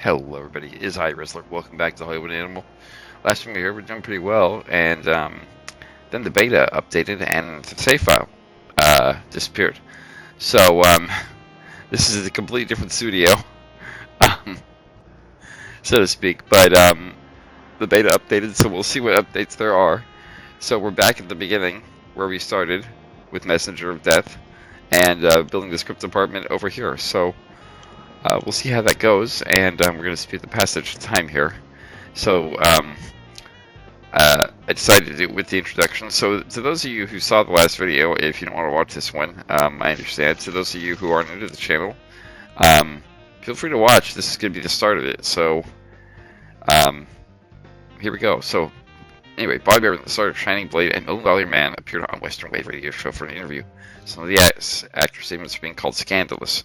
Hello everybody, it is iWrestler. Welcome back to Hollywood Animal. Last time we were here, we're doing pretty well, and then the beta updated and the save file disappeared. So this is a completely different studio, um, so to speak, but the beta updated, so we'll see what updates there are. So we're back at the beginning, where we started, with Messenger of Death, and building the script department over here. So we'll see how that goes, and we're going to speed the passage of time here. So I decided to do it with the introduction. So to those of you who saw the last video, if you don't want to watch this one, I understand. To those of you who are new to the channel, feel free to watch. This is going to be the start of it. So here we go. So anyway, Bobby Bear, the star of Shining Blade and Million Dollar Man, appeared on Western Wave Radio Show for an interview. Some of the actor statements are being called scandalous.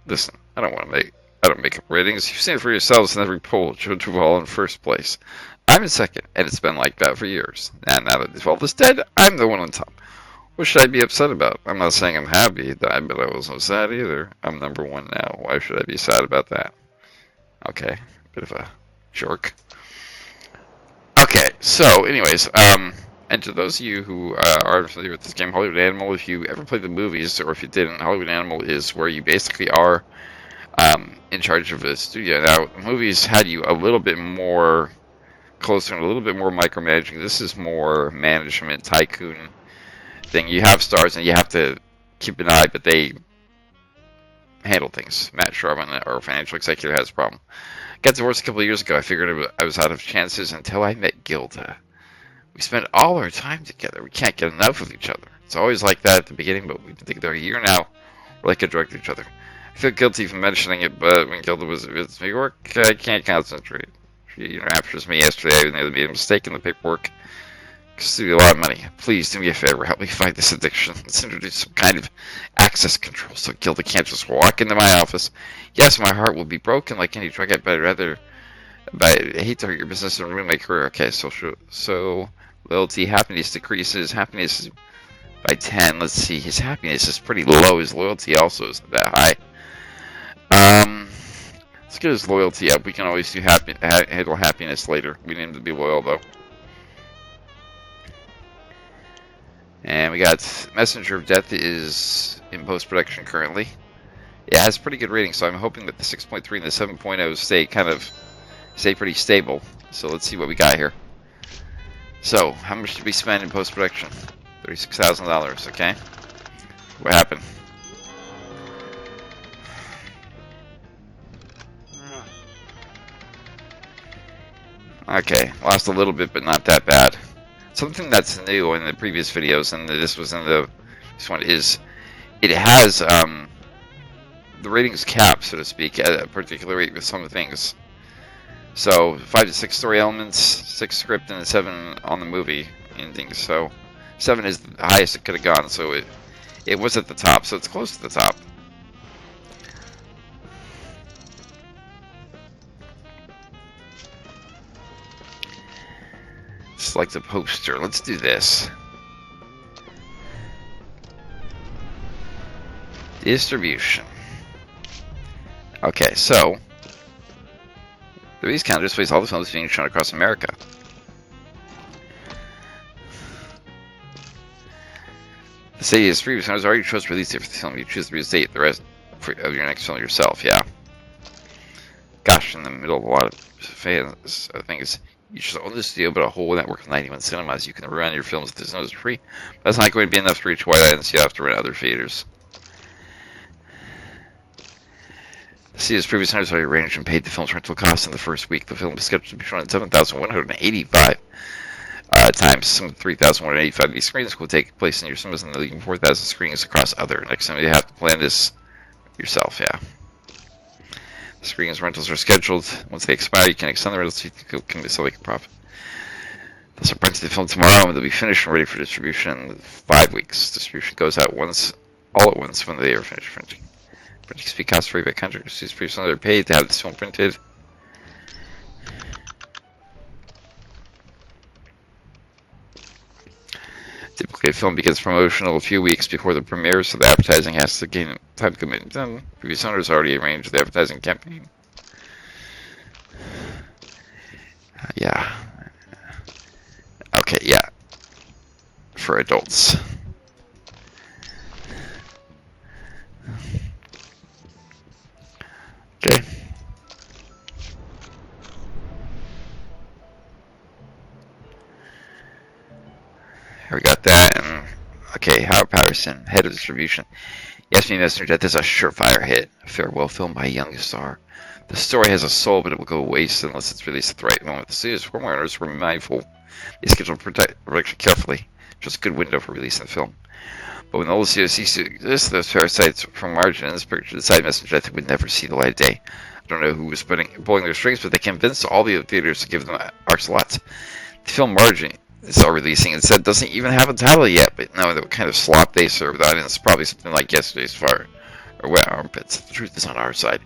Listen, I don't make up ratings. You've seen it for yourselves in every poll. Joe Duval in first place. I'm in second, and it's been like that for years. And now that Duval is dead, I'm the one on top. What should I be upset about? I'm not saying I'm happy, but I wasn't sad either. I'm number one now. Why should I be sad about that? Okay, bit of a jerk. Okay, so anyways, and to those of you who are familiar with this game, Hollywood Animal, if you ever played the movies, or if you didn't, Hollywood Animal is where you basically are in charge of a studio. Now, the movies had you a little bit more closer and a little bit more micromanaging. This is more management, tycoon thing. You have stars and you have to keep an eye, but they handle things. Matt Sharman, our financial executive, has a problem. Got divorced a couple of years ago. I figured I was out of chances until I met Gilda. We spent all our time together. We can't get enough of each other. It's always like that at the beginning, but we've been together a year now. We're like a drug to each other. I feel guilty for mentioning it, but when Gilda was at New York, I can't concentrate. She raptures me yesterday. I nearly made a mistake in the paperwork. Costs me a lot of money. Please do me a favor. Help me fight this addiction. Let's introduce some kind of access control so Gilda can't just walk into my office. Yes, my heart will be broken like any drug addict, but I hate to hurt your business and ruin my career. Okay, so loyalty, happiness decreases. Happiness by 10. Let's see. His happiness is pretty low. His loyalty also isn't that high. Let's get his loyalty up. We can always do handle happiness later. We need him to be loyal, though. And we got Messenger of Death is in post-production currently. It has pretty good ratings, so I'm hoping that the 6.3 and the 7.0 stay pretty stable. So let's see what we got here. So, how much did we spend in post-production? $36,000, okay? What happened? Okay, lost a little bit, but not that bad. Something that's new in the previous videos, and this was in this one, is it has the ratings cap, so to speak, at a particular rate with some things. So 5 to 6 story elements, 6 script, and 7 on the movie endings. So 7 is the highest it could have gone. So it was at the top, so it's close to the top. Select a poster. Let's do this. Distribution. Okay, so the release calendar displays all the films being shown across America. The city is previous owners already chose to release date for the film. You choose the release date, the rest of your next film yourself. Yeah. Gosh, in the middle of a lot of fans, things. You should own this studio, but a whole network of 91 cinemas. You can run your films if there's no free. But that's not going to be enough to reach wide audience. You have to rent other theaters. The studio's previous owners already arranged and paid the film's rental costs in the first week. The film is scheduled to be shown at 7,185 times. Some 3,185 of these screenings will take place in your cinemas, and leaving 4,000 screenings across other. Next time you have to plan this yourself, yeah. Screenings rentals are scheduled. Once they expire, you can extend the rentals so they can profit. They'll start printing the film tomorrow, and they'll be finished and ready for distribution in 5 weeks. Distribution goes out all at once when they are finished printing. Printing speed costs free by contract. Students previously they're paid to have this film printed. Typically, a film begins promotional a few weeks before the premiere, so the advertising has to gain time commitment done. Previous owners already arranged the advertising campaign. Yeah. Okay, yeah. For adults. Okay. We got that, and okay, Howard Patterson, head of distribution. Yes, me, Mr. Death is a surefire hit. A farewell film by a young star. The story has a soul, but it will go waste unless it's released at the right moment. The studio's forerunners were mindful. They scheduled production carefully. Just a good window for releasing the film. But when all the studios ceased to exist, those parasites from margin in this picture decided Mr. Death would never see the light of day. I don't know who was pulling their strings, but they convinced all the theaters to give them art slots. The film Margin is all releasing instead doesn't even have a title yet, but now what kind of slop they serve the audience, probably something like Yesterday's Fire or Wet Armpits. The truth is on our side.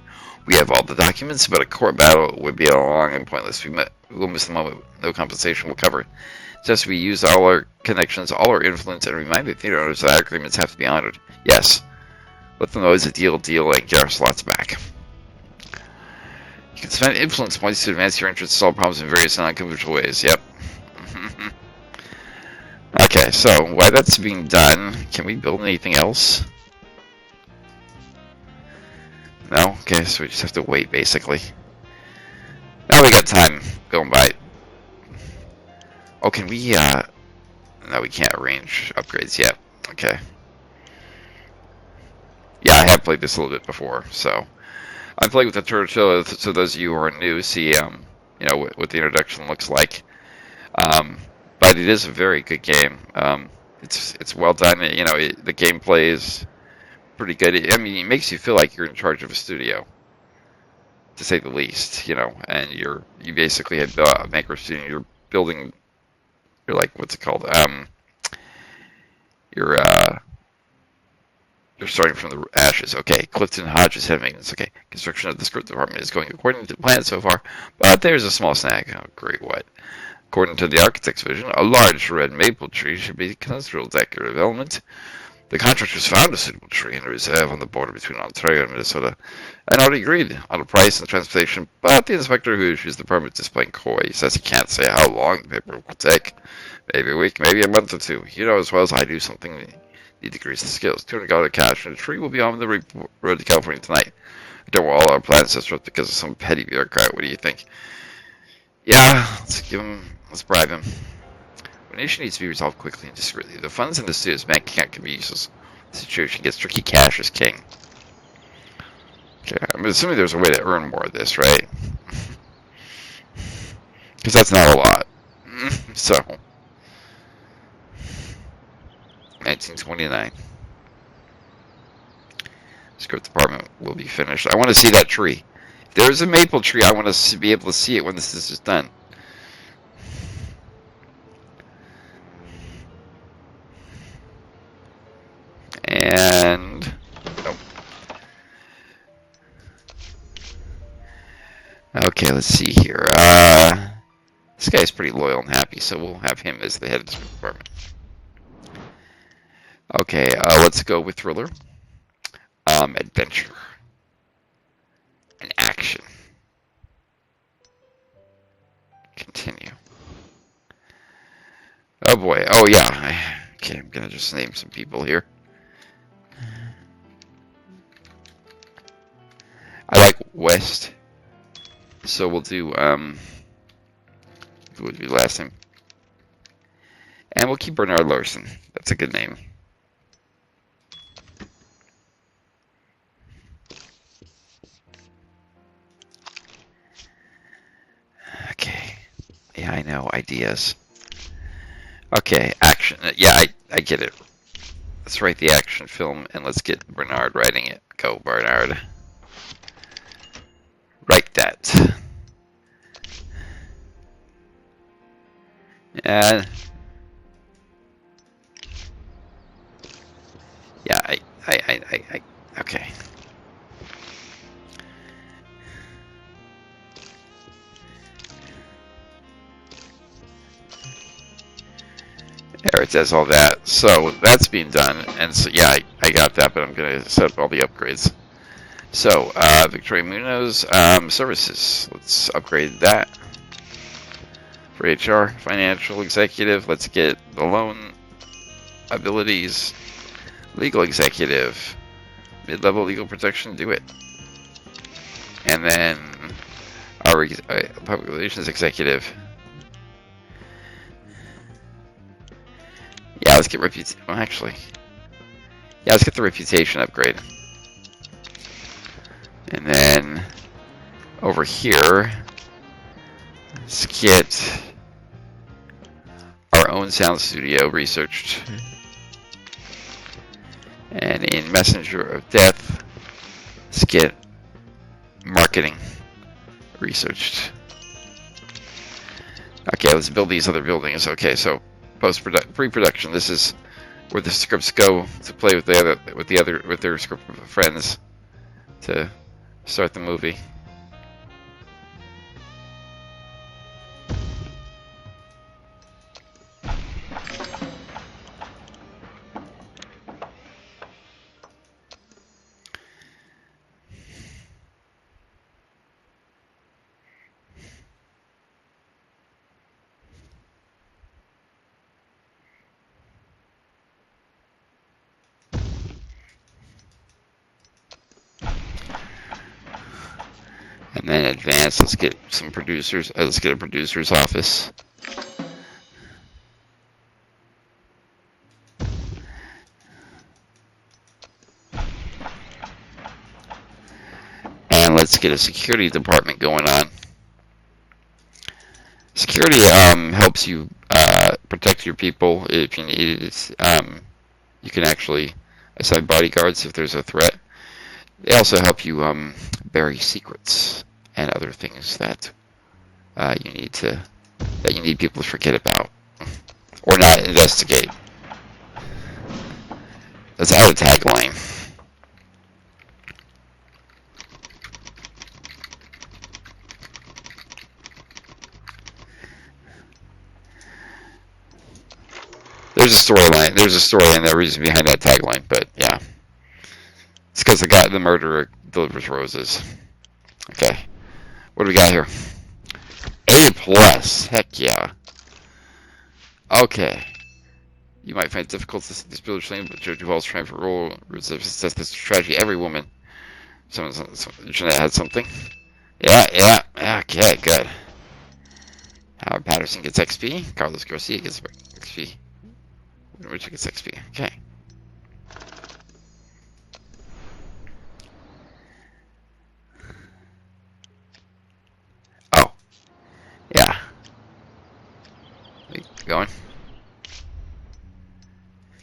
We have all the documents, but a court battle would be long and pointless. We'll miss the moment. No compensation will cover it. Just we use all our connections, all our influence, and remind the theater owners that our agreements have to be honored. Yes. Let them know it's a deal, and get our slots back. You can spend influence points to advance your interests to solve problems in various non-conventional ways. Yep. Okay, so while that's being done, can we build anything else? No? Okay, so we just have to wait, basically. Now we got time going by. Oh, can we, no, we can't arrange upgrades yet. Okay. Yeah, I have played this a little bit before, so. I played with the Turtle, so those of you who are new see, you know, what the introduction looks like. But it is a very good game. It's well done. You know, the gameplay is pretty good. I mean, it makes you feel like you're in charge of a studio, to say the least. You know, and you basically have a maker studio. You're building. You're like, what's it called? You're starting from the ashes. Okay, Clifton Hodges head maintenance. Okay, construction of the script department is going according to plan so far, but there's a small snag. Oh, great, what? According to the architect's vision, a large red maple tree should be a considerable decorative element. The contractors found a suitable tree in a reserve on the border between Ontario and Minnesota, and already agreed on the price and transportation, but the inspector who issues the permit is playing coy. He says he can't say how long the paperwork will take. Maybe a week, maybe a month or two. You know as well as I do something need to increase the skills. $200 cash, and the tree will be on the road to California tonight. I don't want all our plans disrupted because of some petty bureaucrat. What do you think? Yeah, let's bribe him. An issue needs to be resolved quickly and discreetly. The funds in the studio's bank account can be useless. The situation gets tricky. Cash is king. Okay, I'm assuming there's a way to earn more of this, right? Because that's not a lot. So, 1929. Script department will be finished. I want to see that tree. If there's a maple tree, I want to be able to see it when this is done. And nope. Okay, let's see here. This guy's pretty loyal and happy, so we'll have him as the head of the department. Okay, let's go with thriller, adventure, and action. Continue. Oh boy. Oh yeah. Okay, I'm gonna just name some people here. I like West, so we'll do who would be last name, and we'll keep Bernard Larson. That's a good name. Okay. Yeah, I know ideas. Okay, action. Yeah, I get it. Let's write the action film and let's get Bernard writing it. Go, Bernard. Write that. And yeah, I okay. There, it does all that. So that's being done, and so yeah, I got that, but I'm gonna set up all the upgrades. So Victoria Munoz services. Let's upgrade that. For HR, financial executive, let's get the loan abilities. Legal executive, mid-level legal protection, do it. And then our public relations executive. Yeah, let's get reputation. Well, actually, yeah, let's get the reputation upgrade. And then over here, let's get our own sound studio researched. And in Messenger of Death, let's get marketing researched. Okay, let's build these other buildings. Okay, so pre-production. This is where the scripts go to play with their script friends to start the movie. And then advance, let's get some producers. Let's get a producer's office. And let's get a security department going on. Security helps you protect your people if you need it. You can actually assign bodyguards if there's a threat. They also help you bury secrets and other things that you need people to forget about or not investigate. That's our tagline. There's a storyline. There's a story and the reason behind that tagline, but yeah. It's because the murderer delivers roses. Okay. What do we got here? A+. Heck yeah. Okay. You might find it difficult to see this builder flame, but Joe Duvall's trying for role. Says this tragedy. Every woman. Jeanette had something. Yeah. Okay, good. Howard Patterson gets XP. Carlos Garcia gets XP. Richard gets XP. Okay. Oh. Yeah. Going.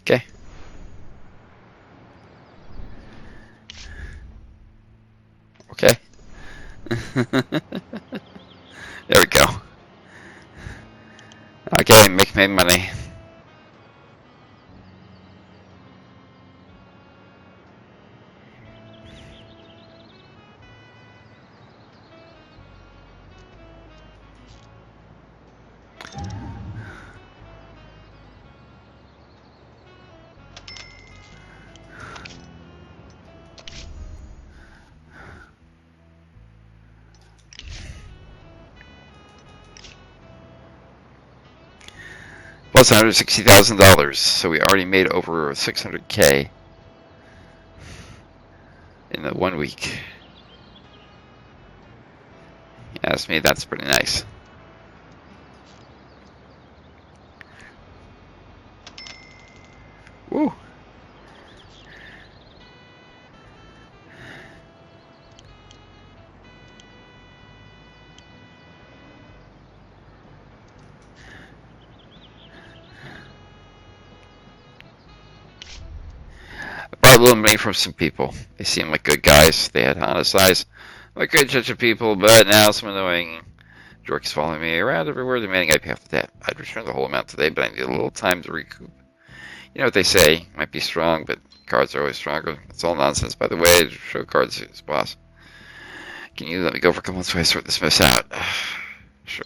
Okay. Okay. There we go. Okay, make money. Plus $160,000, so we already made over $600K in the 1 week. You ask me, that's pretty nice. Woo! A little money from some people. They seem like good guys. They had honest eyes. Like good judge of people, but now some annoying jerk is following me around everywhere, demanding I pay off the debt. I'd return the whole amount today, but I need a little time to recoup. You know what they say, might be strong, but cards are always stronger. It's all nonsense, by the way. Show cards to his boss. Can you let me go for a couple months while I sort this mess out? Sure.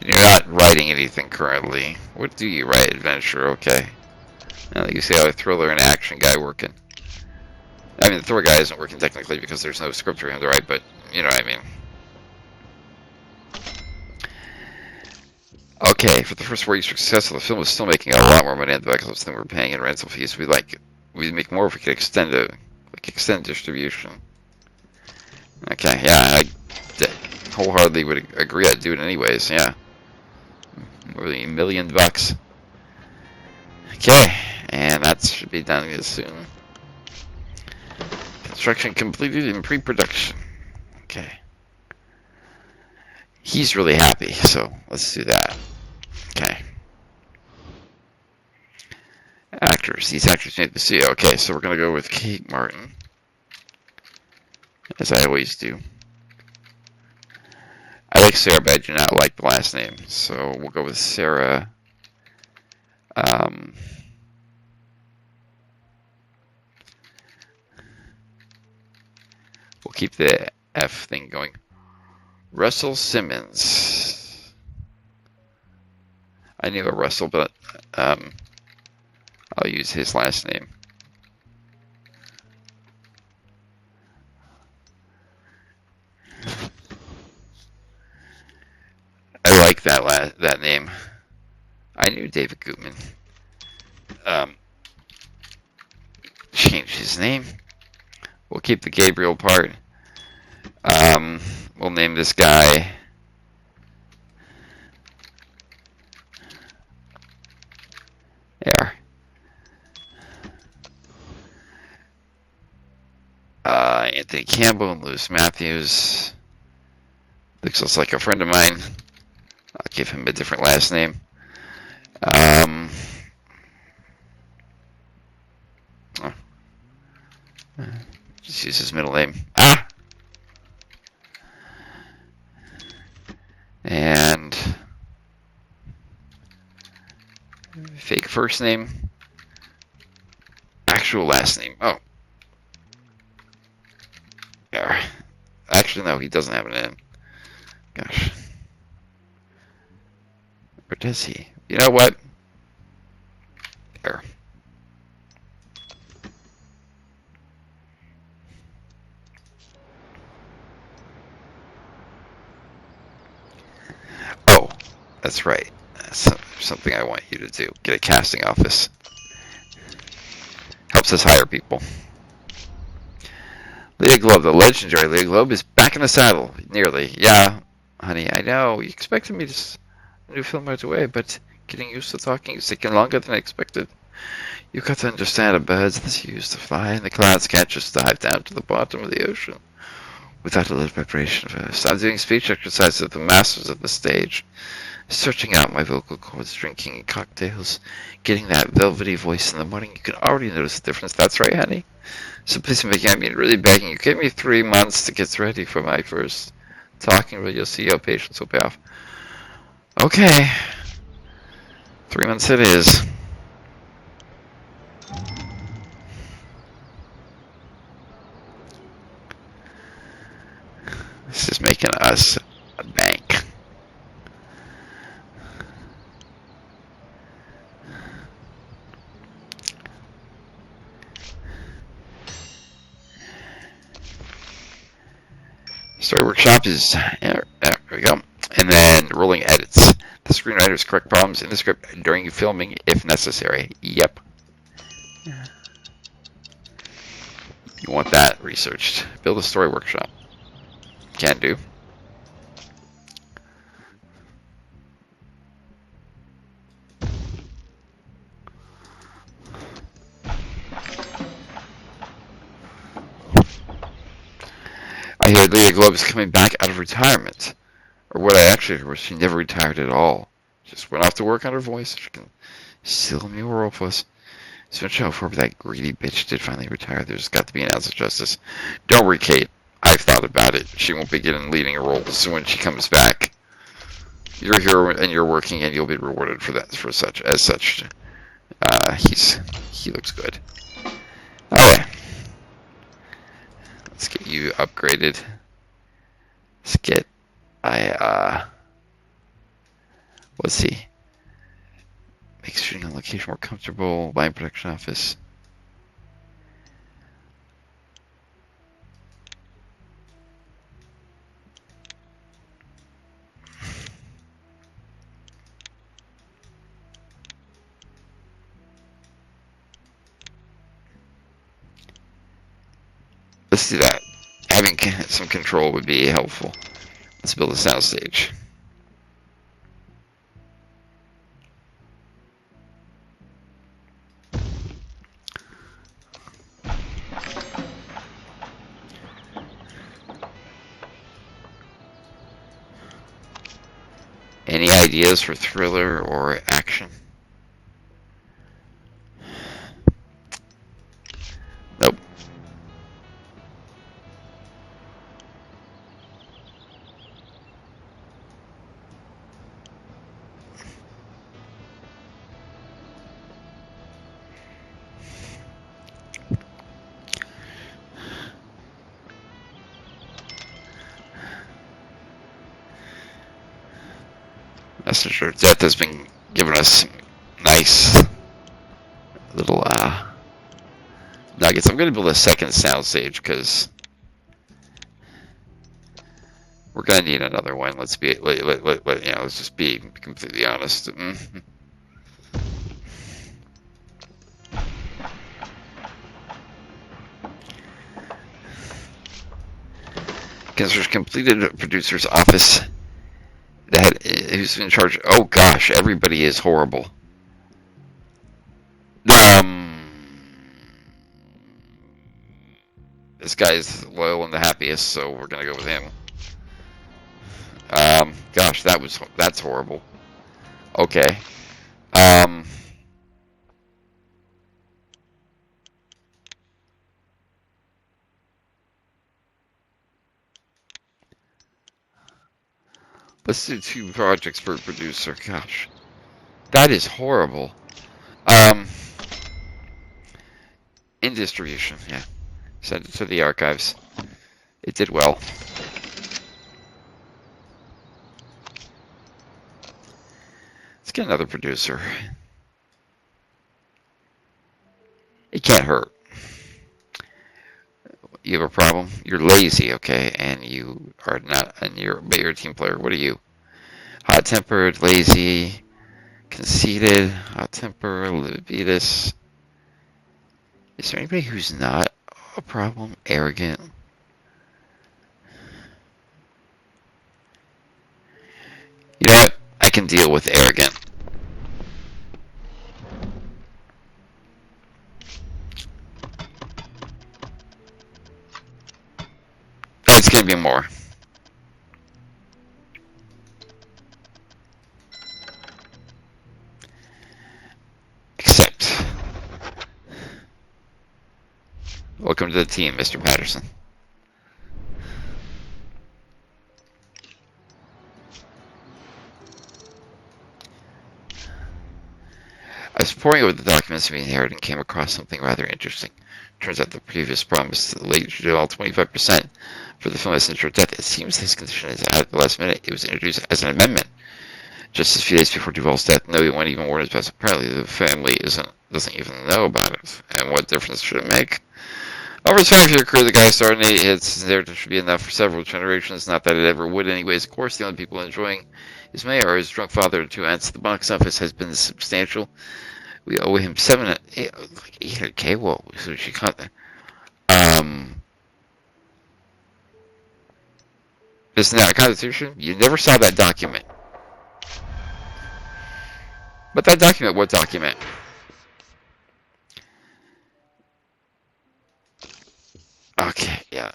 You're not writing anything currently. What do you write? Adventure, okay. Now you see how a thriller and action guy working. I mean, the Thor guy isn't working technically because there's no script for him to write, but you know what I mean. Okay, for the first 4 years of success, the film was still making a lot more money on the box office than we were paying in rental fees. We'd make more if we could extend distribution. Okay, yeah, wholeheartedly would agree. I'd do it anyways. Yeah, more than $1 million. Okay, and that should be done as soon. Construction completed in pre-production. Okay. He's really happy, so let's do that. Okay. Actors. These actors made the studio. Okay, so we're going to go with Kate Martin, as I always do. I like Sarah, but I do not like the last name, so we'll go with Sarah. We'll keep the F thing going. Russell Simmons. I knew a Russell, but I'll use his last name. I like that name. I knew David Gutman. Change his name. We'll keep the Gabriel part. We'll name this guy there. Anthony Campbell and Lewis Matthews. Looks just like a friend of mine. I'll give him a different last name. Just use his middle name. And fake first name. Actual last name. Oh. Yeah. Actually, no, he doesn't have an N. Gosh. Or does he? You know what? There. Oh, that's right. That's something I want you to do. Get a casting office. Helps us hire people. Leah Globe, the legendary Leah Globe, is back in the saddle. Nearly. Yeah, honey, I know. You expected me to new film right away, but getting used to talking is taking longer than I expected. You've got to understand a bird's that's used to fly in the clouds can't just dive down to the bottom of the ocean without a little preparation first. I'm doing speech exercises with the masters of the stage, searching out my vocal cords, drinking cocktails, getting that velvety voice in the morning. You can already notice the difference. That's right, honey. So please make I mean really begging you. Give me 3 months to get ready for my first talking role. You'll see how patience will pay off. Okay. 3 months it is. This is making us a bank. Story workshop is there we go. And then rolling edits. The screenwriters correct problems in the script during filming if necessary. Yep. You want that researched. Build a story workshop. Can do. I hear Leah Globe is coming back out of retirement. Or what I actually heard was she never retired at all. Just went off to work on her voice. She can still a new role for us. So much how far that greedy bitch did finally retire. There's got to be an ounce of justice. Don't worry, Kate. I've thought about it. She won't begin in leading roles when she comes back. You're here and you're working, and you'll be rewarded for that. As such, he looks good. Okay, let's get you upgraded. Let's see. Makes shooting on location more comfortable. Line production office. Let's do that. Having some control would be helpful. Let's build a soundstage. Any ideas for thriller or action? Nope. Messenger of Death has been giving us some nice little nuggets. I'm going to build a second soundstage because we're going to need another one. Let's be, let's just be completely honest. Because there's completed producer's office who's in charge. Oh gosh, everybody is horrible. This guy is loyal and the happiest, so we're gonna go with him. Gosh, that's horrible. Okay. Let's do 2 projects per producer. Gosh, that is horrible. In distribution, yeah. Send it to the archives. It did well. Let's get another producer. It can't hurt. You have a problem? You're lazy, okay? And you are not, but you're a team player. What are you? Hot-tempered, lazy, conceited, hot-tempered, libidious. Is there anybody who's not a problem? Arrogant. You know what? I can deal with arrogant. It's going to be more. Except. Welcome to the team, Mr. Patterson. I was poring over the documents we inherited and came across something rather interesting. Turns out the previous promise to the late Joel 25% for the film Messenger of Death. It seems this condition is out at the last minute. It was introduced as an amendment just a few days before Duvall's death. No one even warned us about it. Apparently the family doesn't even know about it. And what difference should it make? Over his 5-year career, the guy started 8 hits. There should be enough for several generations. Not that it ever would anyways. Of course, the only people enjoying his mayor are his drunk father and 2 aunts. The box office has been substantial. We owe him 800K. Whoa, so she caught that. Isn't that a constitution? You never saw that document. But that document, what document? Okay, yeah.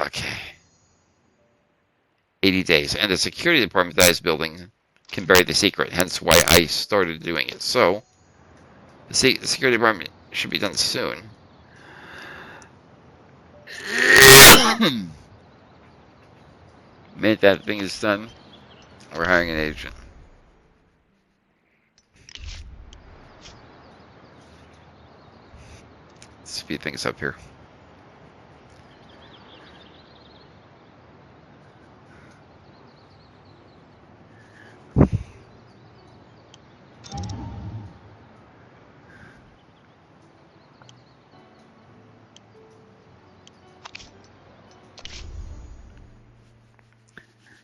Okay. 80 days. And the security department that is building can bury the secret, hence why I started doing it. So, the security department should be done soon. Minute that thing is done, we're hiring an agent. Speed things up here.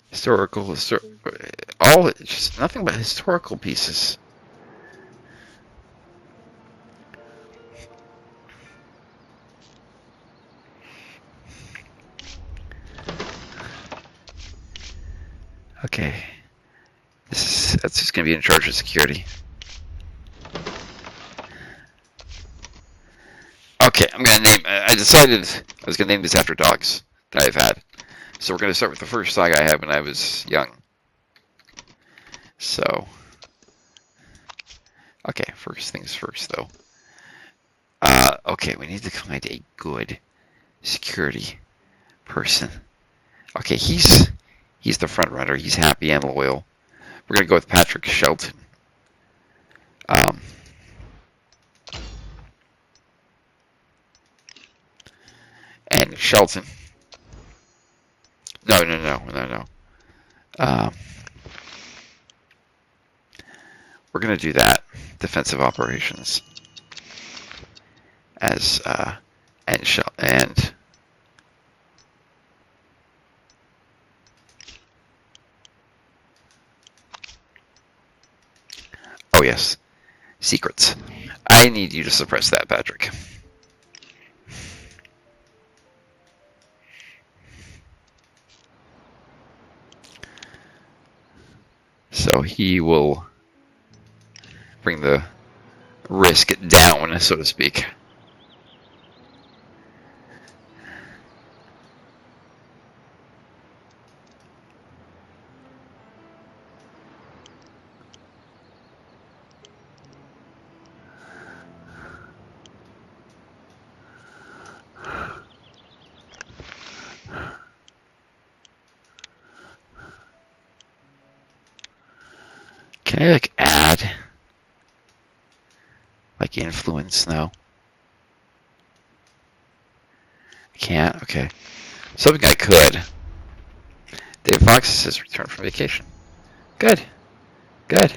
Historical, all just nothing but historical pieces. Okay. That's just gonna be in charge of security. Okay, I'm gonna name. I decided I was gonna name this after dogs that I've had. So we're gonna start with the first dog I had when I was young. So, okay, first things first, though. Okay, we need to find a good security person. Okay, he's the front runner. He's happy and loyal. We're gonna go with Patrick Shelton. And Shelton. No. We're gonna do that. Defensive operations as and oh yes, secrets. I need you to suppress that, Patrick. So he will bring the risk down, so to speak. Can I add influence? No. I can't? Okay. Something I could. Dave Fox has returned from vacation. Good. Good.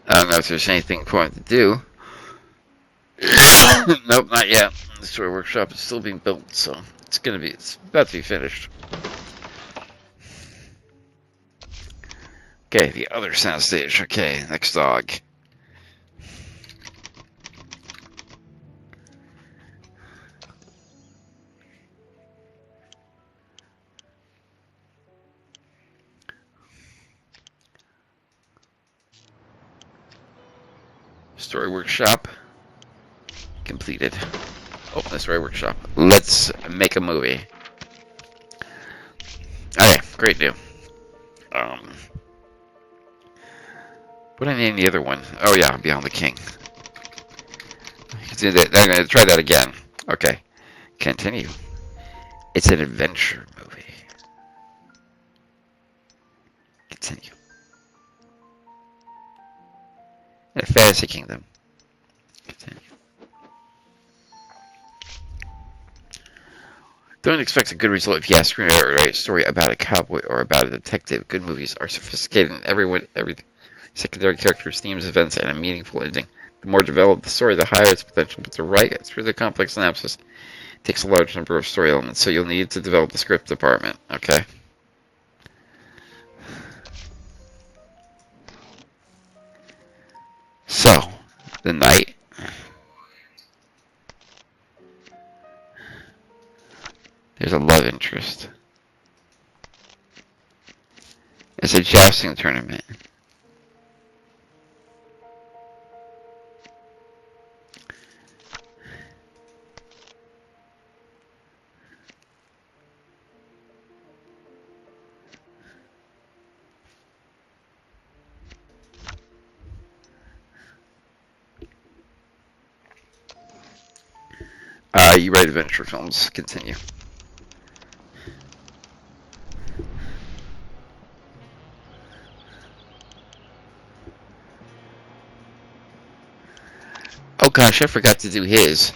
I don't know if there's anything important to do. Nope, not yet. The story workshop is still being built, so it's about to be finished. Okay, the other soundstage. Okay, next dog. Story workshop completed. Open the story workshop. Let's make a movie. Okay, great new. What did I name the other one? Oh yeah, Beyond the King. I'm gonna try that again. Okay, continue. It's an adventure movie. Continue. A fantasy kingdom. Continue. Don't expect a good result if you ask me to write a story about a cowboy or about a detective. Good movies are sophisticated in every secondary characters, themes, events, and a meaningful ending. The more developed the story, the higher its potential. But to write it through the complex analysis takes a large number of story elements, so you'll need to develop the script department. Okay. So, the knight. There's a love interest. It's a jousting tournament. You write adventure films. Continue. Oh gosh, I forgot to do his.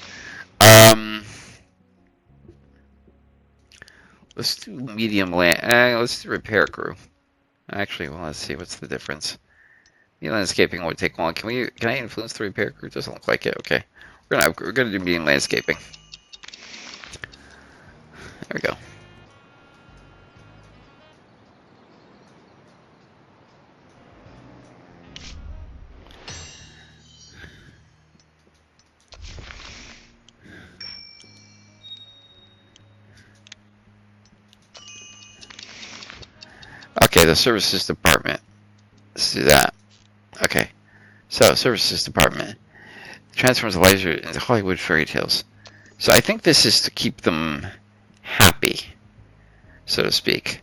Let's do medium land. Let's do repair crew. Actually, well, let's see what's the difference. The landscaping would take long. Can I influence the repair crew? Doesn't look like it. Okay, we're gonna do medium landscaping. There we go. the services department. Let's do that. Okay. So, services department. Transforms Elijah into Hollywood fairy tales. So I think this is to keep them happy, so to speak.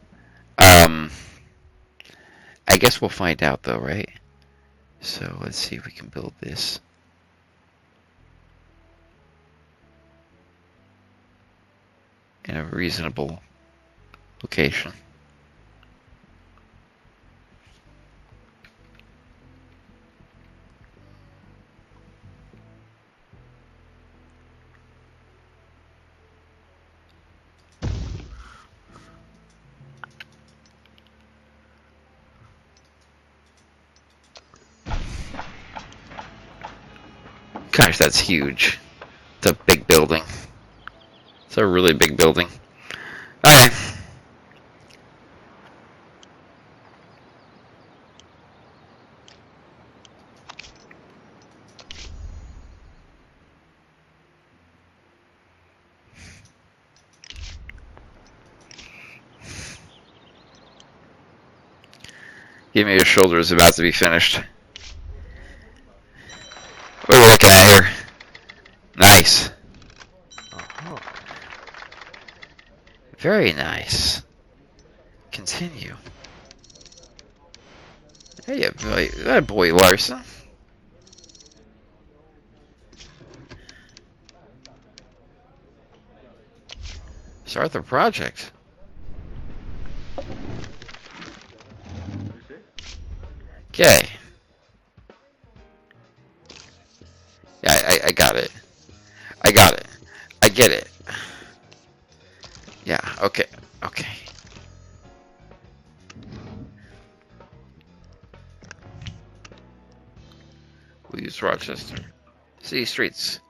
I guess we'll find out though, right? So let's see if we can build this. In a reasonable location. Gosh, that's huge. It's a big building. It's a really big building. Okay. Give me your shoulder is about to be finished. What are we looking at here? Nice. Uh-huh. Very nice. Continue. Hey, boy, that boy Larson. Start the project. Okay. Yeah, I got it. I got it. I get it. Yeah, okay. Okay. We'll use Rochester. City streets.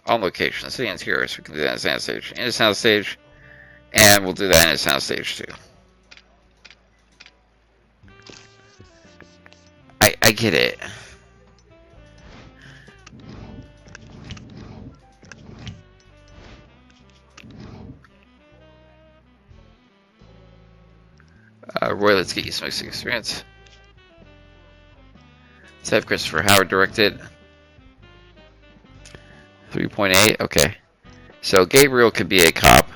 On location. City interiors. We can do that in a sound stage. In a sound stage. And we'll do that in a sound stage too. I get it. Roy, let's get you some experience. Let's have Christopher Howard directed. 3.8, okay. So Gabriel could be a cop.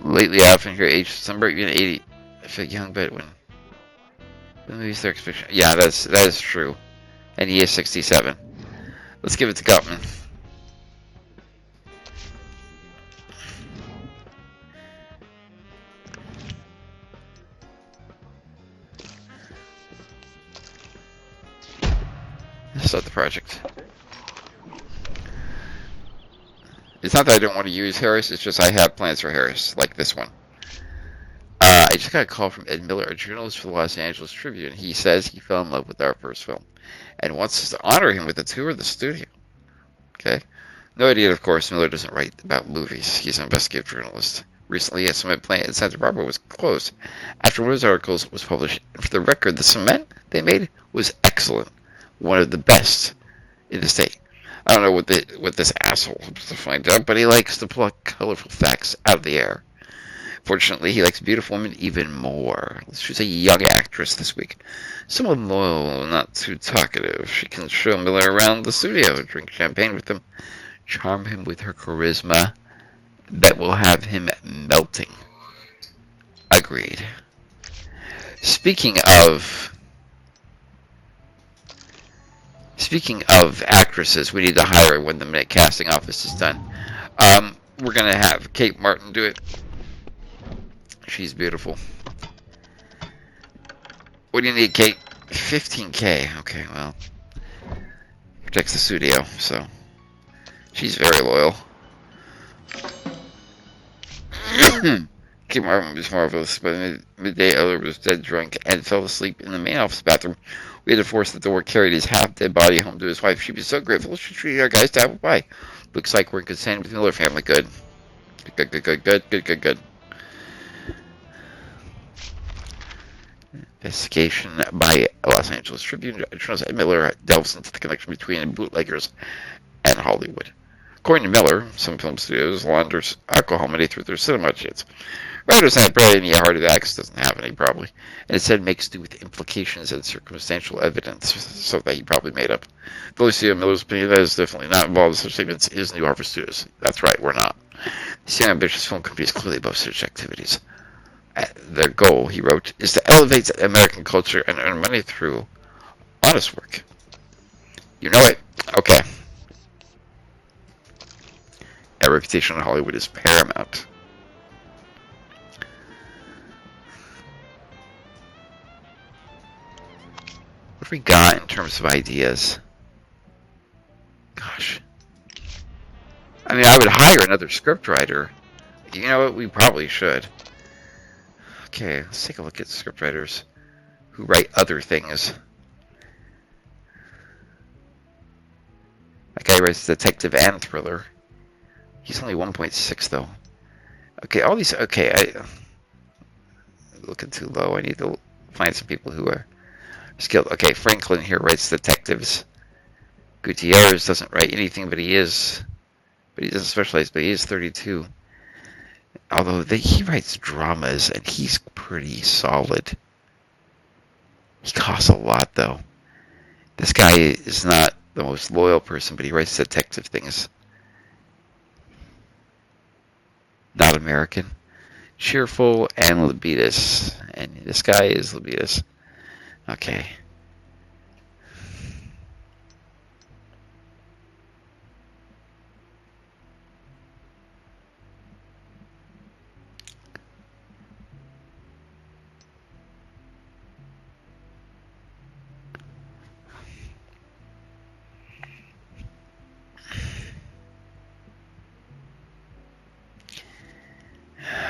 Lately I often hear age December, even 80. I feel young, but when the movie's their expectation. Yeah, that is true. And he is 67. Let's give it to Gutman. Start the project. It's not that I don't want to use Harris, it's just I have plans for Harris, like this one. I just got a call from Ed Miller, a journalist for the Los Angeles Tribune. He says he fell in love with our first film and wants us to honor him with a tour of the studio. Okay? No idea, of course, Miller doesn't write about movies. He's an investigative journalist. Recently, a cement plant in Santa Barbara was closed after one of his articles was published. For the record, the cement they made was excellent. One of the best in the state. I don't know what this asshole hopes to find out, but he likes to pluck colorful facts out of the air. Fortunately, he likes beautiful women even more. She's a young actress this week. Someone loyal, not too talkative. She can show Miller around the studio, drink champagne with him, charm him with her charisma that will have him melting. Agreed. Speaking of actresses, we need to hire when the minute casting office is done. We're going to have Kate Martin do it. She's beautiful. What do you need, Kate? 15K. Okay, well. Protects the studio, so. She's very loyal. Kate Martin was marvelous, but midday Eller was dead drunk and fell asleep in the main office bathroom. We had to force the door, carried his half-dead body home to his wife. She'd be so grateful she treated our guys to apple pie. Looks like we're in good standing with the Miller family. Good. Good. Investigation by Los Angeles Tribune. Ed Miller delves into the connection between bootleggers and Hollywood. According to Miller, some film studios launders alcohol money through their cinema jets. Writers had barely any heart attacks, doesn't have any probably, and instead makes do with implications and circumstantial evidence, so that he probably made up. Felicia Miller's opinion that is definitely not involved in such statements is New Harvard Studios. That's right, we're not. This young ambitious film company is clearly above such activities. Their goal, he wrote, is to elevate American culture and earn money through honest work. You know it. Okay. Our reputation in Hollywood is paramount. What have we got in terms of ideas? Gosh. I mean, I would hire another scriptwriter. You know what? We probably should. Okay, let's take a look at scriptwriters who write other things. That guy writes detective and thriller. He's only 1.6 though. Okay, all these. Okay, I'm looking too low. I need to find some people who are skilled. Okay, Franklin here writes detectives. Gutierrez doesn't write anything, but he doesn't specialize, but he is 32. Although he writes dramas, and he's pretty solid. He costs a lot, though. This guy is not the most loyal person, but he writes detective things. Not American. Cheerful and libidinous. And this guy is libidinous. Okay.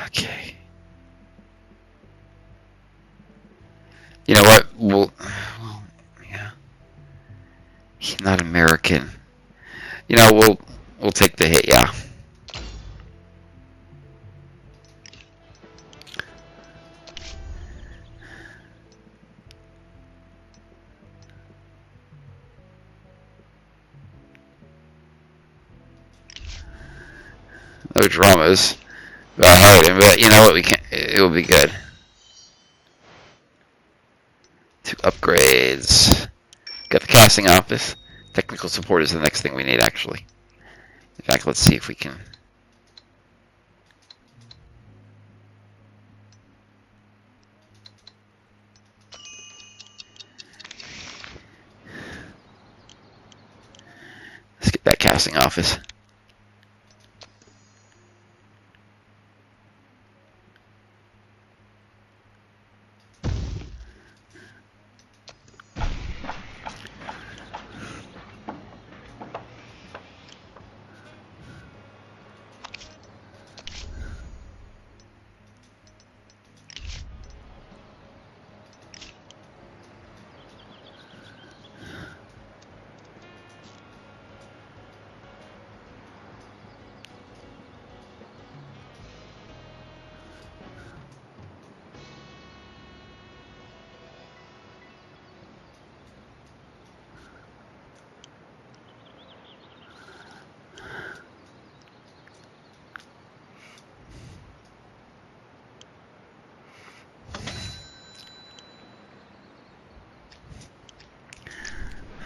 Okay. You know what? Well, yeah. He's not American. You know, we'll take the hit, yeah. No dramas. I hired him, but you know what? We can't. It will be good. 2 upgrades. Got the casting office. Technical support is the next thing we need, actually. In fact, let's see if we can. Let's get that casting office.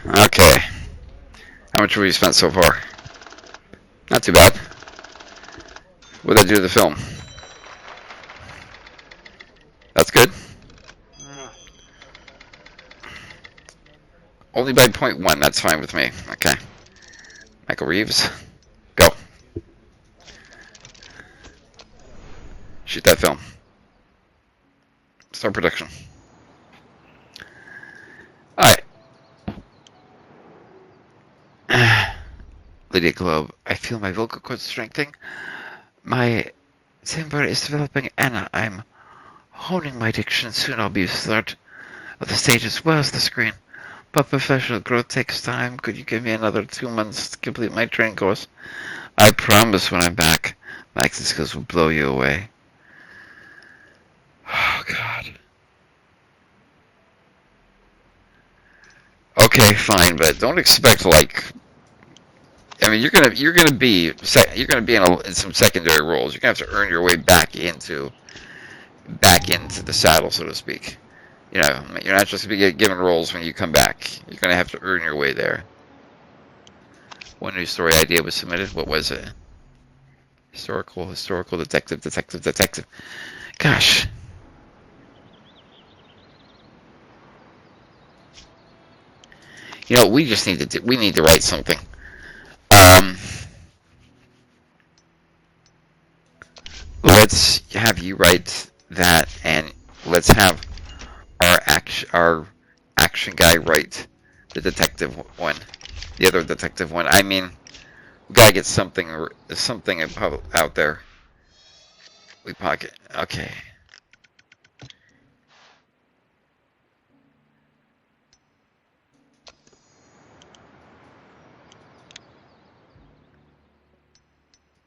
Okay. How much have we spent so far? Not too bad. What did I do to the film? That's good. Only by 0.1, that's fine with me. Okay. Michael Reeves. Go. Shoot that film. Start production. Alright. Lydia Globe. I feel my vocal cords strengthening. My timbre is developing, and I'm honing my diction. Soon I'll be a start of the stage as well as the screen. But professional growth takes time. Could you give me another 2 months to complete my training course? I promise when I'm back, my acting skills will blow you away. Oh, God. Okay, fine, but don't expect, like... I mean, you're gonna be in some secondary roles. You're gonna have to earn your way back into the saddle, so to speak. You know, you're not just gonna be given roles when you come back. You're gonna have to earn your way there. One new story idea was submitted. What was it? Historical detective. Gosh. You know, we just need we need to write something. Let's have you write that, and let's have our action guy write the detective one, the other detective one. I mean, we gotta get something out there. We pocket. Okay.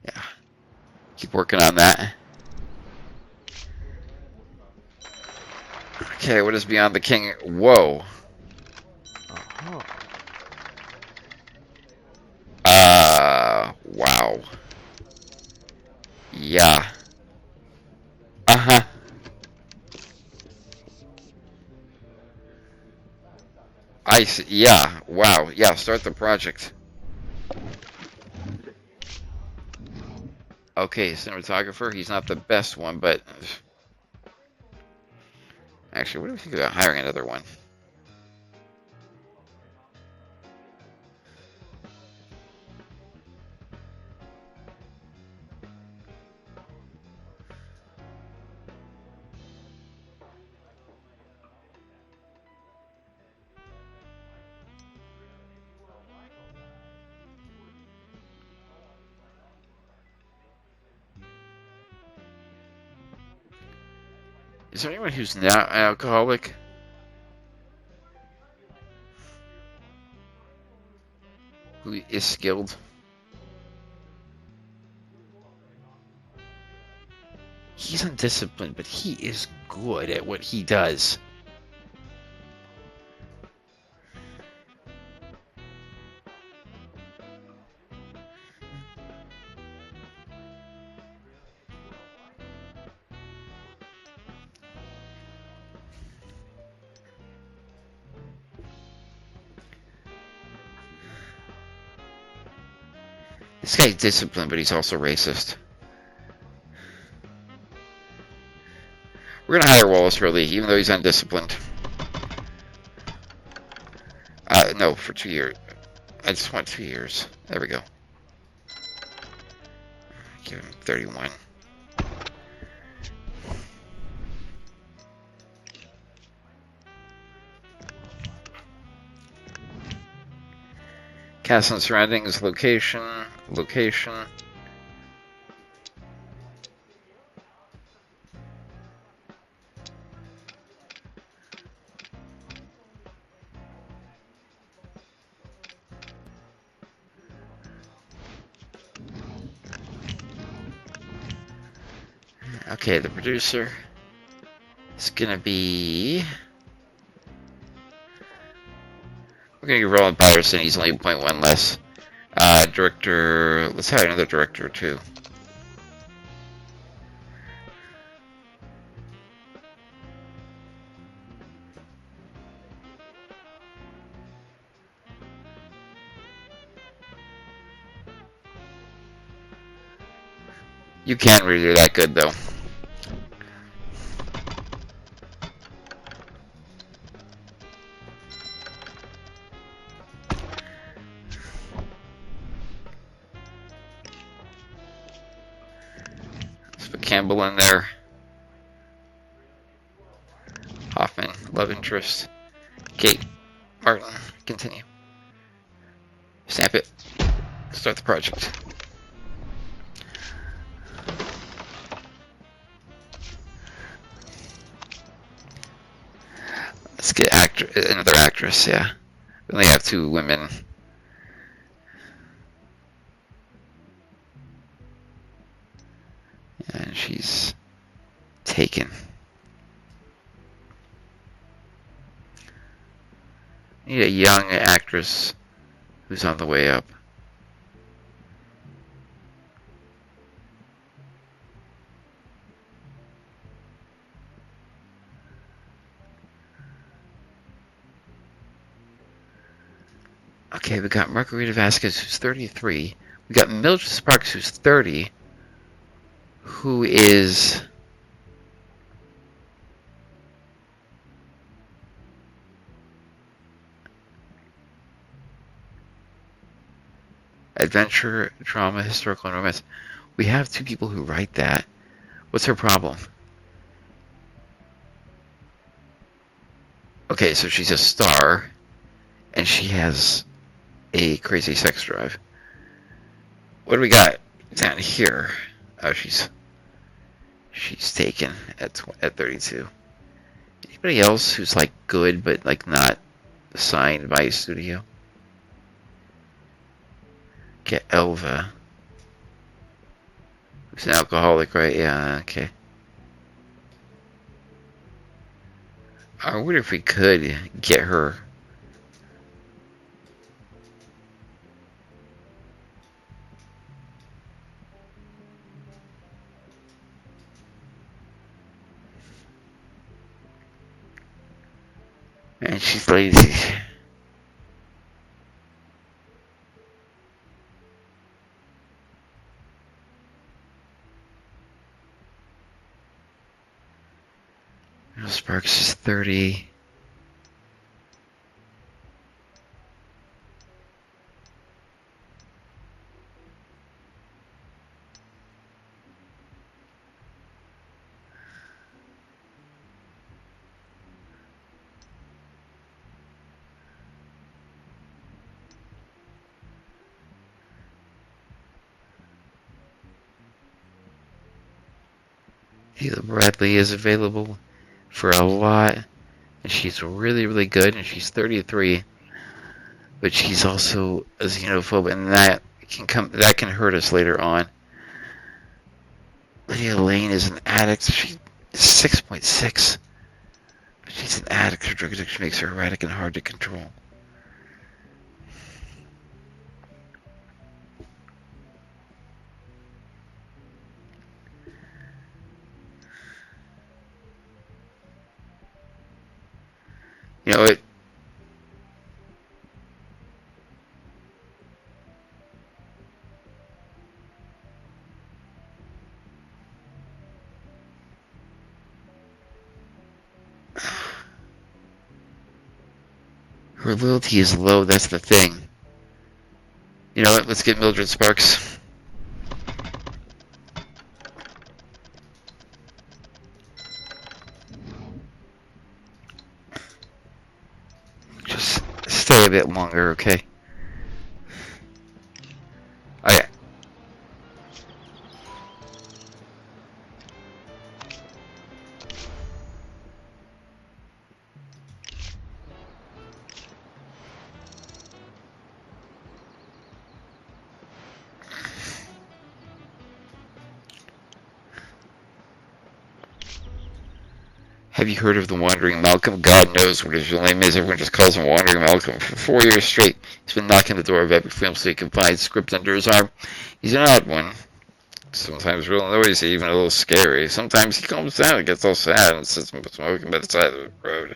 Yeah. Keep working on that. Okay, what is Beyond the King? Whoa. Uh-huh. Wow. Yeah. Uh-huh. I see. Yeah. Wow. Yeah, start the project. Okay, cinematographer. He's not the best one, but... Actually, what do you think about hiring another one? Is there anyone who's not an alcoholic? Who is skilled? He's undisciplined, but he is good at what he does. This guy's disciplined, but he's also racist. We're gonna hire Wallace Hurley, even though he's undisciplined. No, for 2 years. I just want 2 years. There we go. Give him 31. Cast and surroundings, location. Okay, the producer is gonna be... We're gonna give Roland Patterson, he's only 0.1 less. Director, let's hire another director too. You can't really do that good though. Let's put Campbell in there. Hoffman, love interest. Kate, Martin, continue. Stamp it. Start the project. Let's get another actress, yeah. We only have 2 women. And she's taken. Need a young actress who's on the way up. Okay, we got Margarita Vasquez, who's 33. We got Mildred Sparks, who's 30, who is adventure, drama, historical, and romance. We have two people who write that. What's her problem? Okay, so she's a star, and she has a crazy sex drive. What do we got down here? Oh, she's taken at 32. Anybody else who's like good but like not signed by a studio? Get Elva, who's an alcoholic, right? Yeah, okay. I wonder if we could get her. And she's lazy. Sparks is 30. Hila Bradley is available for a lot, and she's really, really good, and she's 33, but she's also a xenophobe, and that can hurt us later on. Lydia Lane is an addict. She is 6.6, but she's an addict. Her drug addiction makes her erratic and hard to control. You know it. Her loyalty is low, that's the thing. You know what, let's get Mildred Sparks. Just stay a bit longer, okay? Okay. Have you heard of the Wandering Malcolm? God knows what his real name is. Everyone just calls him Wandering Malcolm. For 4 years straight, he's been knocking the door of Epic Films so he can find script under his arm. He's an odd one. Sometimes real noisy, even a little scary. Sometimes he calms down and gets all sad and sits smoking by the side of the road.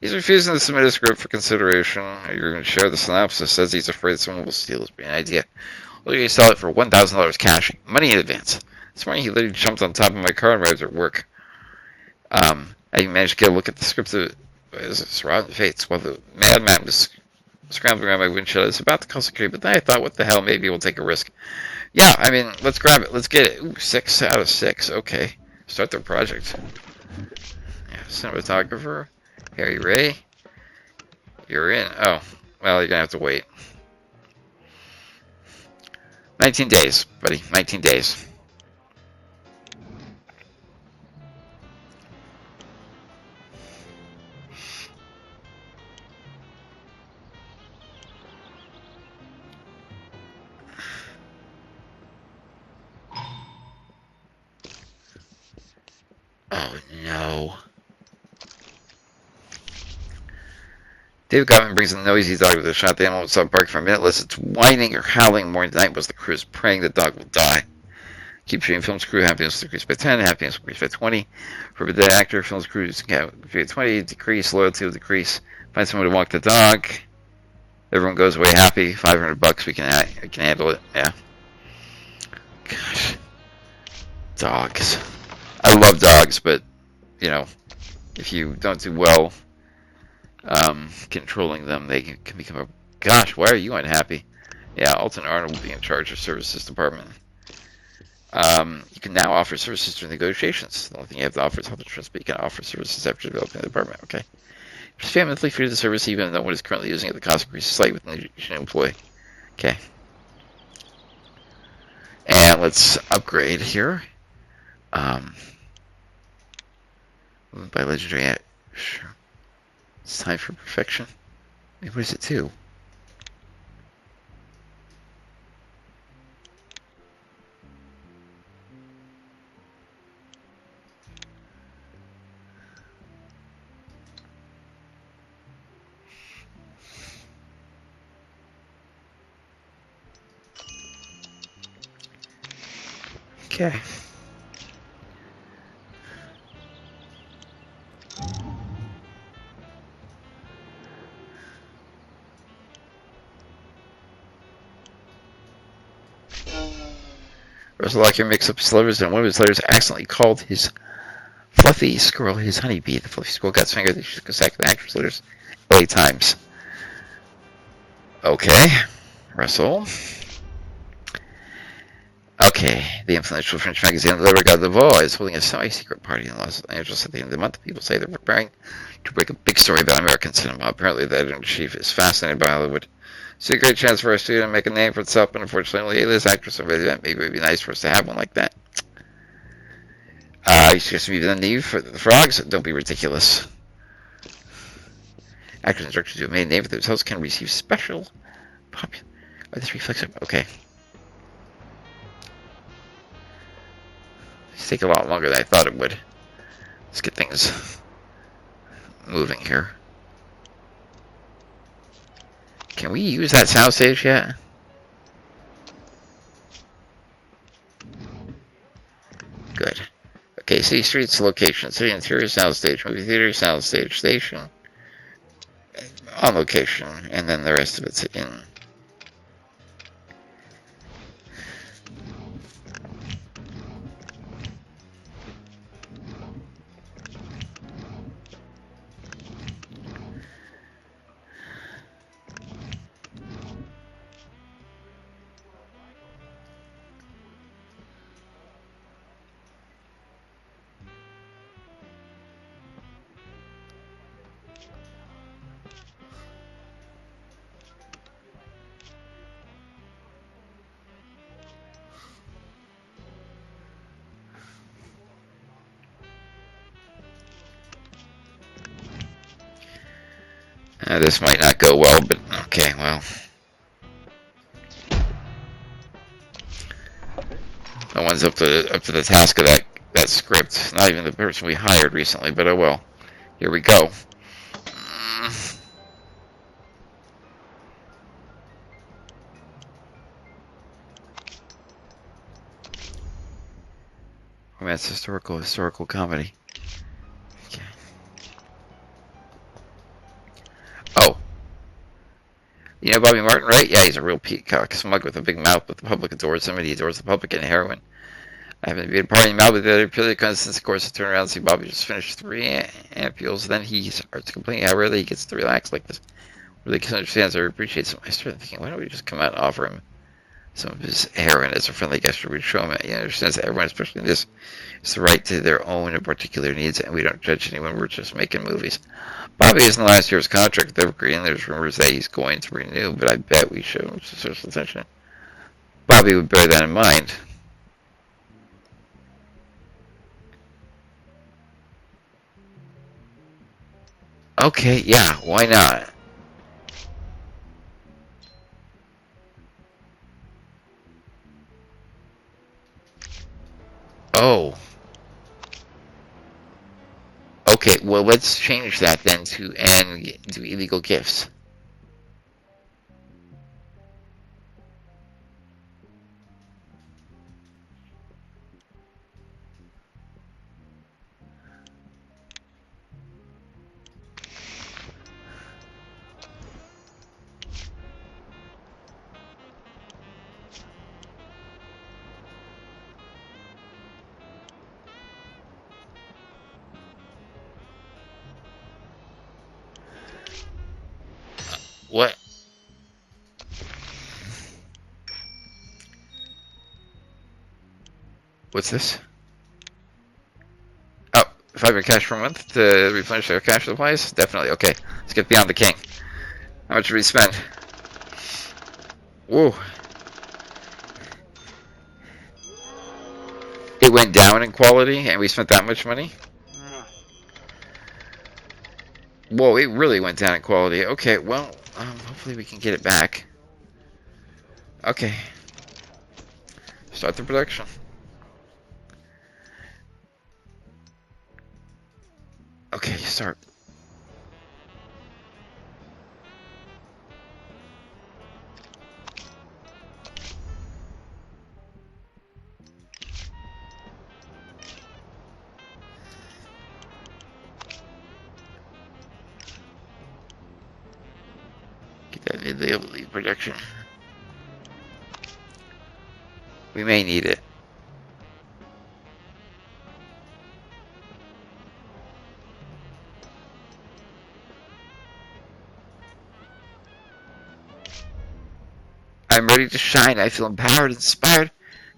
He's refusing to submit a script for consideration. You're going to share the synopsis. Says he's afraid someone will steal his brilliant idea. We're going to sell it for $1,000 cash, money in advance. This morning he literally jumped on top of my car and arrived at work. I managed to get a look at the script of Rotten Fates while the madman was scrambling around my windshield. I was about to call security, but then I thought, what the hell, maybe we'll take a risk. Yeah, I mean, let's grab it. Let's get it. Ooh, 6 out of 6. Okay. Start the project. Yeah, cinematographer, Harry Ray. You're in. Oh, well, you're going to have to wait. 19 days, buddy. 19 days. Oh, no. David Gottman brings a noisy dog with a shot. The animal will stop barking for a minute unless it's whining or howling more than night was the crew is praying the dog will die. Keep shooting. Film's crew happiness decreased by 10, happiness increased by 20. For the actor, film's crew decreased by 20, decrease, loyalty will decrease. Find someone to walk the dog. Everyone goes away happy. $500. We can handle it. Yeah. Gosh. Dogs. I love dogs, but you know, if you don't do well controlling them, they can become a. Gosh, why are you unhappy? Yeah, Alton Arnold will be in charge of services department. You can now offer services during negotiations. The only thing you have to offer is health insurance, but you can offer services after developing the department. Okay. Just pay monthly fee for the service, even though one is currently using it. The cost increases slightly with each new employee. Okay. And let's upgrade here. By legendary. Sure. It's time for perfection. Wait, what is it too? Okay. Russell Lockyer mixed up his letters, and one of his letters accidentally called his fluffy squirrel his honeybee. The fluffy squirrel got fingered. They shook a sack of the actress letters 8 times. Okay. Russell. Okay, the influential French magazine Le Regard de Vaux is holding a semi-secret party in Los Angeles at the end of the month. People say they're preparing to break a big story about American cinema. Apparently, the editor-in-chief is fascinated by Hollywood. It's a great chance for our studio to make a name for itself, but unfortunately, A-list actress over the event. Maybe it would be nice for us to have one like that. You suggest me the need for the frogs? Don't be ridiculous. Actors and directors who have made a name for themselves can receive special popular. Oh, this reflex. Okay. It's taking a lot longer than I thought it would. Let's get things moving here. Can we use that soundstage yet? Good. Okay, city streets, location, city interior soundstage, movie theater soundstage, station, on location, and then the rest of it's in. This might not go well, but okay, well. No one's up to the task of that script. Not even the person we hired recently, but oh well. Here we go. Romance, historical comedy. Okay. Oh. You know Bobby Martin, right? Yeah, he's a real peacock smug with a big mouth, but the public adores him, and he adores the public and heroin. I haven't been partying out with the other periodicals since, of course, I turn around and see Bobby just finished 3 ampules. Then he starts complaining how rarely he gets to relax like this. Really understands or appreciates him. I started thinking, why don't we just come out and offer him some of his heroin as a friendly gesture? We'd show him, he understands that everyone, especially in this, has the right to their own and particular needs, and we don't judge anyone. We're just making movies. Bobby is in the last year's contract with Evergreen. There's rumors that he's going to renew, but I bet we show him some social attention. Bobby would bear that in mind. Okay, yeah, why not? Oh. Okay, well, let's change that then to and do illegal gifts. What? What's this? Oh, 500 cash per month to replenish their cash supplies? Definitely. Okay, let's get beyond the king. How much did we spend? Whoa. It went down in quality and we spent that much money? Whoa, it really went down in quality. Okay, well, hopefully we can get it back. Okay. Start the production. Okay, start. Get that in the lead production. We may need it. I'm ready to shine. I feel empowered, inspired.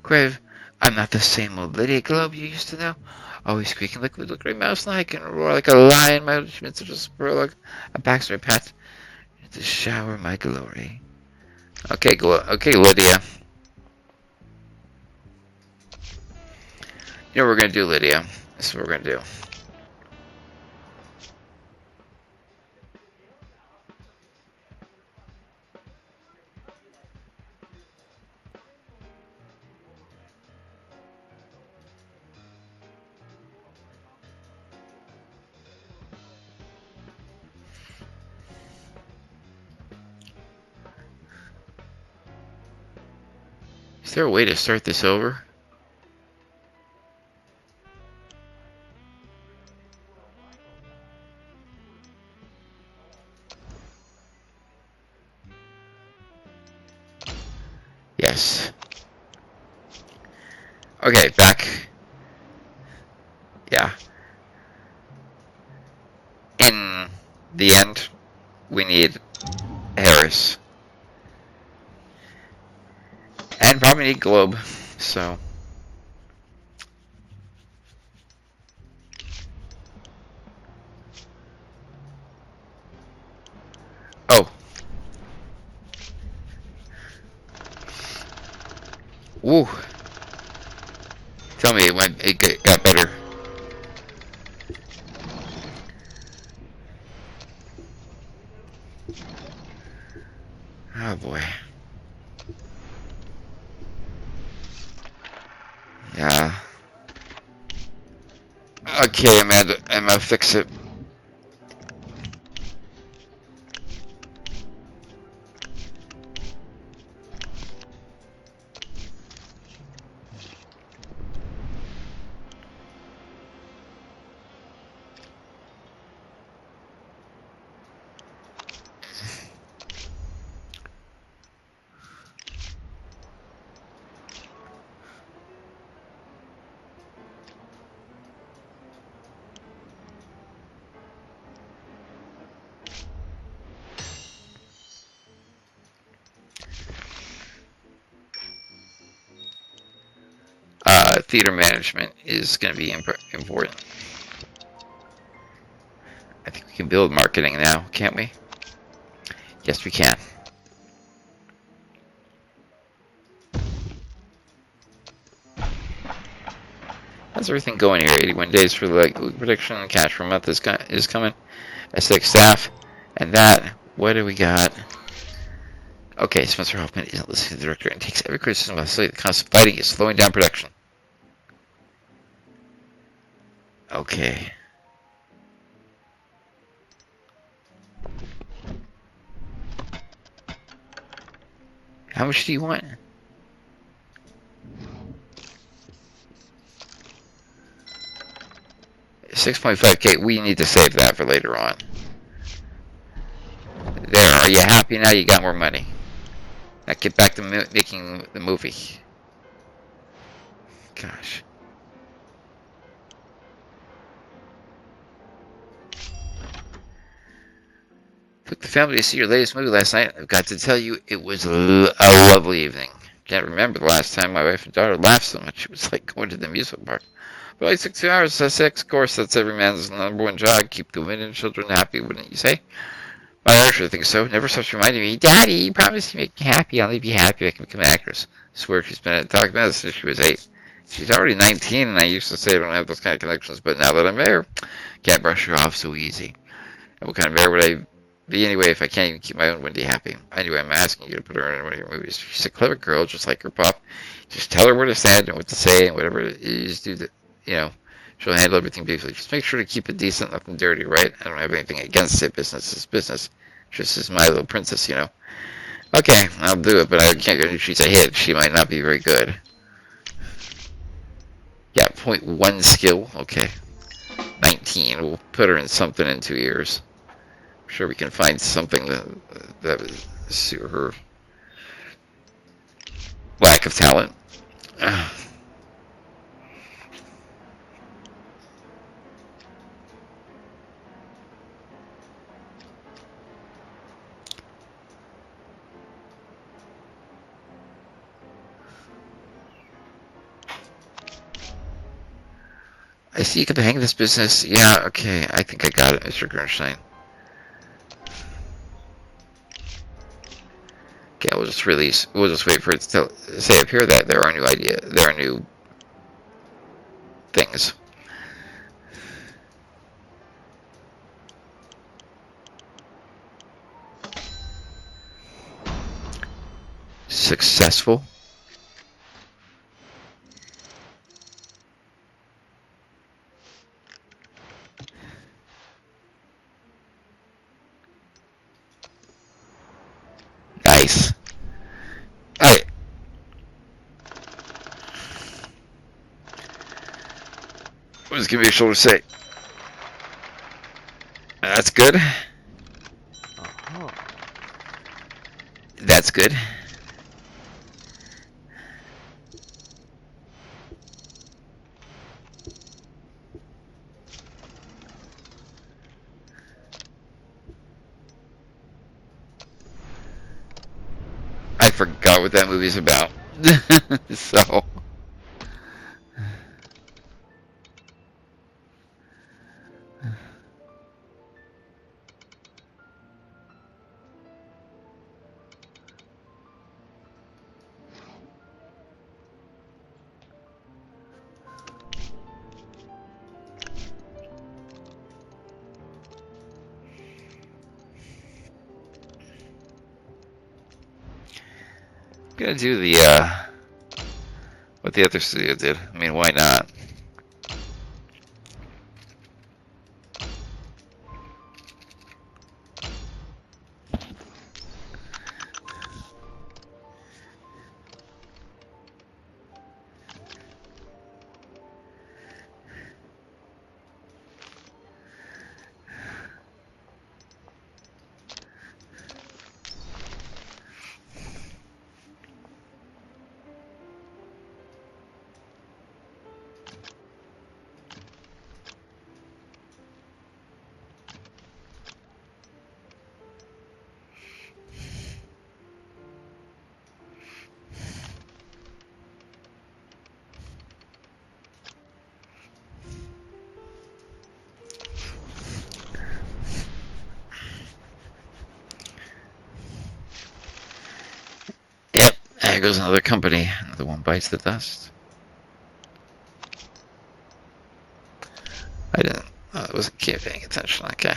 Crave, I'm not the same old Lydia Globe you used to know. Always squeaking like a little gray mouse like and roar like a lion. My judgments are just like a backstory path to shower my glory. Okay, okay, Lydia. You know what we're gonna do, Lydia. This is what we're gonna do. Is there a way to start this over? Yes. Okay, back. Yeah. In the end, we need Harris. And probably need Globe, so. Oh. Woo. Tell me it got better. Oh boy. Yeah. Okay, I'm gonna fix it. Theater management is going to be important. I think we can build marketing now, can't we? Yes, we can. How's everything going here? 81 days for the prediction. Cash per month is coming. S6 staff. And that, what do we got? Okay, Spencer Hoffman isn't listening to the director and takes every criticism about the constant fighting is slowing down production. Okay. How much do you want? $6.5K. We need to save that for later on. There. Are you happy now? You got more money. Now get back to making the movie. Gosh. Took the family to see your latest movie last night. I've got to tell you, it was a lovely evening. Can't remember the last time my wife and daughter laughed so much. It was like going to the amusement park. But I took 2 hours to sex. Of course, that's every man's number one job. Keep the women and children happy, wouldn't you say? My daughter thinks so. Never stops reminding me, Daddy, you promised to make me happy. I'll leave you happy. I can become an actress. I swear she's been talking about this since she was 8. She's already 19, and I used to say I don't have those kind of connections, but now that I'm there, can't brush her off so easy. And what kind of mayor would I be anyway if I can't even keep my own Wendy happy? Anyway, I'm asking you to put her in one of your movies. She's a clever girl, just like her pop. Just tell her where to stand and what to say and whatever it is, do that, she'll handle everything beautifully. Just make sure to keep it decent, nothing dirty, right? I don't have anything against it. Business is business. Just as my little princess. Okay, I'll do it, but I can't guarantee she's a hit. She might not be very good. Yeah, .1 skill. Okay. 19. We'll put her in something in 2 years. I'm sure we can find something that would suit her lack of talent. I see you can hang this business. Yeah, okay. I think I got it, Mr. Gernstein. Okay, we'll just wait for it to say up here that there are new things. Successful. Nice. Alright. What does give me a shoulder say? That's good. Uh-huh. That's good. I forgot what that movie's about. So. Gonna do what the other studio did. I mean, why not? There goes another company. Another one bites the dust. I wasn't paying attention. Okay.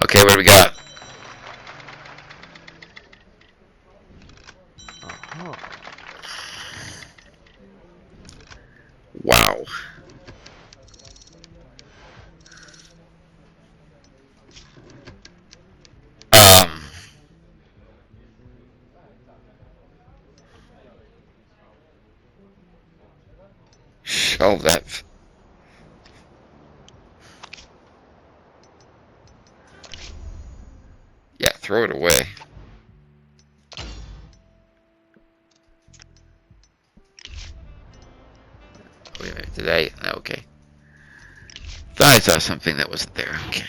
Okay, what do we got? Uh-huh. Wow. Shelve that. Yeah, throw it away. Wait a minute, did I? No, okay. Thought I saw something that wasn't there. Okay.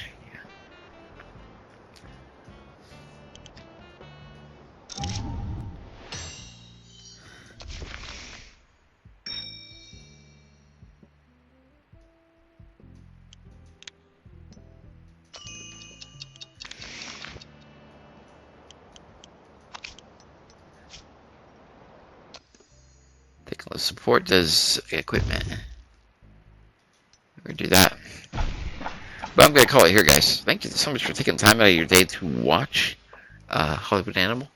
Take a look. Support does equipment. We're gonna do that. But I'm gonna call it here, guys. Thank you so much for taking time out of your day to watch Hollywood Animal.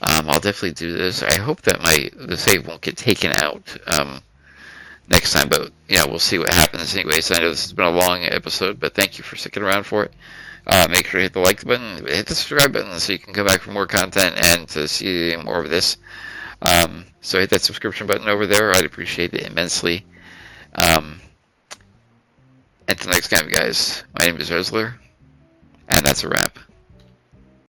I'll definitely do this. I hope that the save won't get taken out next time, but yeah, we'll see what happens. Anyways, I know this has been a long episode, but thank you for sticking around for it. Make sure to hit the like button, hit the subscribe button, so you can come back for more content and to see more of this. So hit that subscription button over there. I'd appreciate it immensely. Until next time, guys, my name is Resler, and that's a wrap.